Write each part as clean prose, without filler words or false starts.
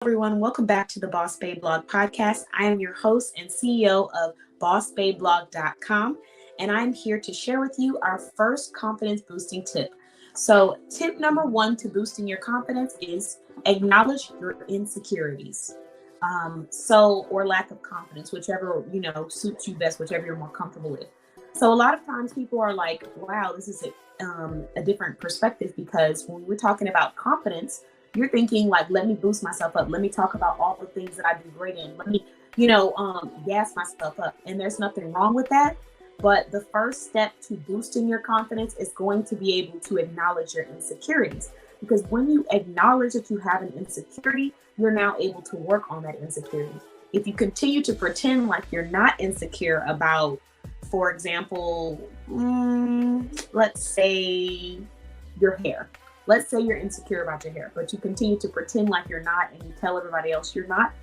Everyone. Welcome back to the Boss Babe Blog podcast. I am your host and CEO of bossbabeblog.com, and I'm here to share with you our first confidence boosting tip. So, tip number one to boosting your confidence is acknowledge your insecurities. Or lack of confidence, whichever suits you best, whichever you're more comfortable with. So, a lot of times people are like, "Wow, this is a different perspective," because when we're talking about confidence, you're thinking like, let me boost myself up. Let me talk about all the things that I do great in. Let me, gas myself up. And there's nothing wrong with that. But the first step to boosting your confidence is going to be able to acknowledge your insecurities. Because when you acknowledge that you have an insecurity, you're now able to work on that insecurity. If you continue to pretend like you're not insecure about, for example, let's say your hair. Let's say you're insecure about your hair, but you continue to pretend like you're not and you tell everybody else you're not.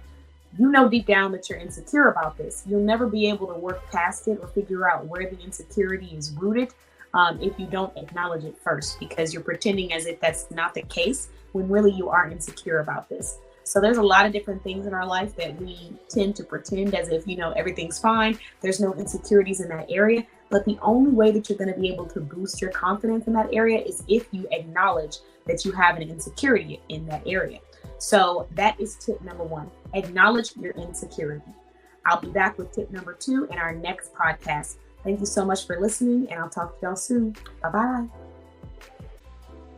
You know deep down that you're insecure about this. You'll never be able to work past it or figure out where the insecurity is rooted if you don't acknowledge it first, because you're pretending as if that's not the case when really you are insecure about this. So there's a lot of different things in our life that we tend to pretend as if, everything's fine. There's no insecurities in that area. But the only way that you're going to be able to boost your confidence in that area is if you acknowledge that you have an insecurity in that area. So that is tip number one. Acknowledge your insecurity. I'll be back with tip number two in our next podcast. Thank you so much for listening, and I'll talk to y'all soon. Bye-bye.